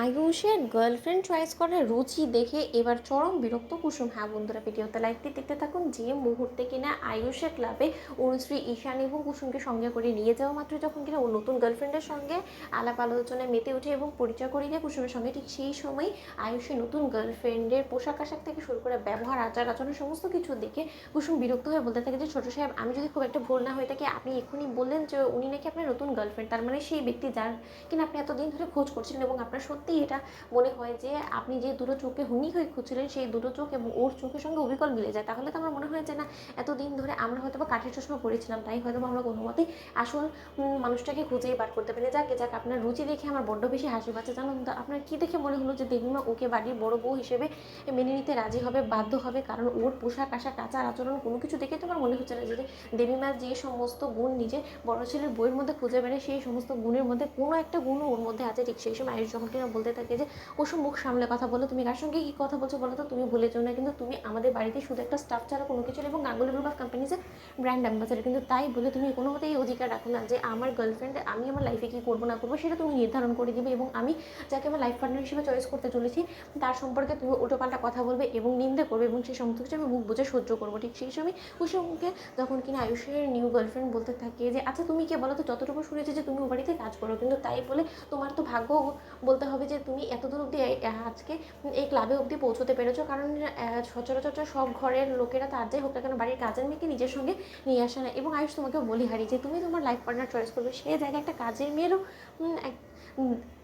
আয়ুষের girlfriend choice করার রুচি দেখে এবার চরম বিরক্ত কুসুম। হ্যাঁ বন্ধুরা, ভিডিওতে লাইকটি দেখতে থাকুন। যে মুহূর্তে কিনা আয়ুষের ক্লাবে অনুশ্রী, ঈশান এবং কুসুমকে সঙ্গে করে নিয়ে যাওয়া মাত্র যখন কিনা ও নতুন গার্লফ্রেন্ডের সঙ্গে আলাপ আলোচনায় মেতে ওঠে এবং পরিচয় করিয়ে দেয় কুসুমের সঙ্গে, ঠিক সেই সময় আয়ুষের নতুন গার্লফ্রেন্ডের পোশাক আশাক থেকে শুরু করে ব্যবহার, আচার আচরণ সমস্ত কিছু দেখে কুসুম বিরক্ত হয়ে বলতে থাকে যে ছোটো সাহেব, আমি যদি খুব একটা ভুল না হয়ে থাকি, আপনি এক্ষুনি বললেন যে উনি নাকি আপনার নতুন গার্লফ্রেন্ড, তার মানে সেই ব্যক্তি যার কিনা আপনি এতদিন ধরে খোঁজ করছিলেন এবং আপনার সত্যিই এটা মনে হয় যে আপনি যে দুটো চোখে হুনি হয়ে খুঁজছিলেন সেই দুটো চোখ এবং ওর চোখের সঙ্গে অবিকল মিলে যায়, তাহলে তো আমার মনে হয় যে না, এতদিন ধরে আমরা হয়তো বা কাঠের চশমা পড়েছিলাম, তাই হয়তো আমরা কোনো মতেই আসল মানুষটাকে খুঁজেই বার করতে পারি। যাক আপনার রুচি দেখে আমার বড্ড বেশি হাসি পাচ্ছে। জানো তো আপনার কী দেখে মনে হলো যে দেবীমা ওকে বাড়ির বড় বউ হিসেবে মেনে নিতে রাজি হবে, বাধ্য হবে? কারণ ওর পোশাক আশাক আচার আচরণ কোনো কিছু দেখে তো আমার মনে হচ্ছে না যে দেবীমার যে সমস্ত গুণ নিজে বড় ছেলের বইয়ের মধ্যে খুঁজে বেড়ে সেই সমস্ত গুণের মধ্যে কোনো একটা গুণও ওর মধ্যে আছে। ঠিক সেই সময় আয়ুষ যখন কিনা বলতে থাকে যে ওসব মুখ সামলে কথা বলো, তুমি কার সঙ্গে কী কথা বলছো বলো তো, তুমি ভুলে যাও না কিন্তু তুমি আমাদের বাড়িতে শুধু একটা স্টাফ ছাড়া কোনো কিছু, এবং গাঙ্গুলি গ্রুপ অফ কোম্পানিজের ব্র্যান্ড অ্যাম্বাসাডার, কিন্তু তাই বলে তুমি কোনো মতেই এই অধিকার রাখো না যে আমার গার্লফ্রেন্ড, আমি আমার লাইফে কী করবো না করবো সেটা তুমি নির্ধারণ করে দিবে, এবং আমি যাকে আমার লাইফ পার্টনার হিসেবে চয়েস করতে চলেছি তার সম্পর্কে তুমি উল্টোপাল্টা কথা বলবে এবং নিন্দা করবে, এবং সেই সমস্ত কিছু আমি মুখ বুঝে সহ্য করবো। ঠিক সেই সময় কুসুমকে যখন কিনা আয়ুষের নিউ গার্লফ্রেন্ড বলতে থাকে যে আচ্ছা তুমি কে বলো তো, যতটুকু শুনেছি যে তুমি ও বাড়িতে কাজ করো, কিন্তু তাই বলে তোমার তো ভাগ্য বলতে হবে যে তুমি এতদূর অবধি আজকে এই ক্লাবে অবধি পৌঁছতে পেরেছো, কারণ সচরাচর সব ঘরের লোকেরা তার যাই হোক না কেন বাড়ির কাজের মেয়েকে নিজের সঙ্গে নিয়ে আসে না। এবং আয়ুষ তোমাকে বলি হারি যে তুমি তোমার লাইফ পার্টনার চয়েস করবে, সে জায়গায় একটা কাজের মেয়েরও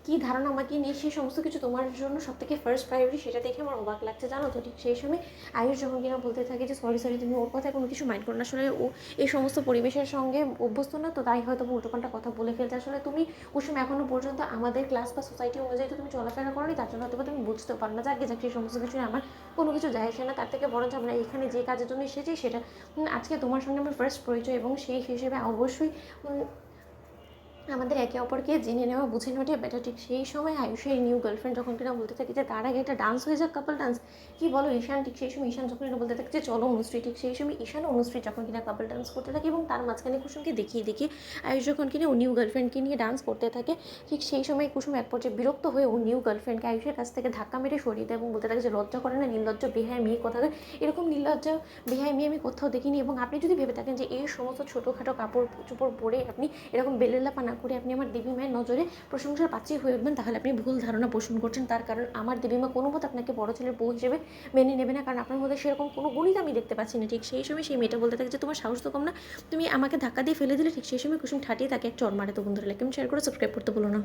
কী ধারণা আমাকে নিয়ে, সেই সমস্ত কিছু তোমার জন্য সব থেকে ফার্স্ট প্রায়োরিটি, সেটা দেখে আমার অবাক লাগছে। জানো তো ঠিক সেই সময় আয়ুষ যখন কিনা বলতে থাকে যে সরি তুমি ওর কথায় কোনো কিছু মাইন্ড করো না, আসলে ও এই সমস্ত পরিবেশের সঙ্গে অভ্যস্ত না, তো তাই হয়তো উল্টোপাল্টা কথা বলে ফেলছে। আসলে তুমি কুসুম এখনও পর্যন্ত আমাদের ক্লাস বা সোসাইটি অনুযায়ী তো তুমি চলাফেরা করো নি, তার জন্য হয়তো তুমি বুঝতেও পারো না। যাক সেই সমস্ত কিছু আমার কোনো কিছু যায় আসে না, তার থেকে বরঞ্চ আমরা এখানে যে কাজের জন্য এসেছি সেটা আজকে তোমার সঙ্গে আমার ফার্স্ট পরিচয়, এবং সেই হিসেবে অবশ্যই আমাদের একে অপরকে জেনে নেওয়া বুঝে নেওয়াটাই বেটার। ঠিক সেই সময় আয়ুষের নিউ গার্লফ্রেন্ড যখন কিনা বলতে থাকে যে তার আগে একটা ডান্স হয়ে যাক, কাপল ডান্স, কি বলো ঈশান? ঠিক সেই সময় ঈশান যখন কিনা বলতে থাকে যে চলো অনুশ্রী, ঠিক সেই সময় ঈশান ও অনুশ্রী যখন কিনা কাপল ডান্স করতে থাকে এবং তার মাঝখানে কুসুমকে দেখিয়ে আয়ুষ যখন কিনা ও নিউ গার্লফ্রেন্ডকে নিয়ে ডান্স করতে থাকে, ঠিক সেই সময় কুসুম এক পর্যায়ে বিরক্ত হয়ে ও নিউ গার্লফ্রেন্ডকে আয়ুষের কাছ থেকে ধাক্কা মেরে সরিয়ে দেয় এবং বলতে থাকে যে লজ্জা করে না, নির্লজ্জ বেহায় মেয়ে কথা, এরকম নির্লজ্জ বেহায় মেয়ে আমি কোথাও দেখিনি। এবং আপনি যদি ভেবে থাকেন যে এই সমস্ত ছোটোখাটো কাপড় চোপড় পরে আপনি এরকম বেলেলাপা না করে আপনি আমার দেবী মায়ের নজরে প্রশংসার পাত্রী হয়ে উঠবেন, তাহলে আপনি ভুল ধারণা পোষণ করছেন। তার কারণ আমার দেবীমা কোনো মতে আপনাকে বড় ছেলের বউ হিসেবে মেনে নেবে না, কারণ আপনার মধ্যে সেরকম কোনো গুণই আমি দেখতে পাচ্ছি না। ঠিক সেই সময় সেই মেয়েটা বলতে থাকে যে তোমার সাহস তো কম না, তুমি আমাকে ধাক্কা দিয়ে ফেলে দিলে। ঠিক সেই সময় কুসুম ঠাটিয়ে তাকে এক চড় মারে। তো বন্ধুরা লাইক কমেন্ট শেয়ার করে সাবস্ক্রাইব করতে বলো না।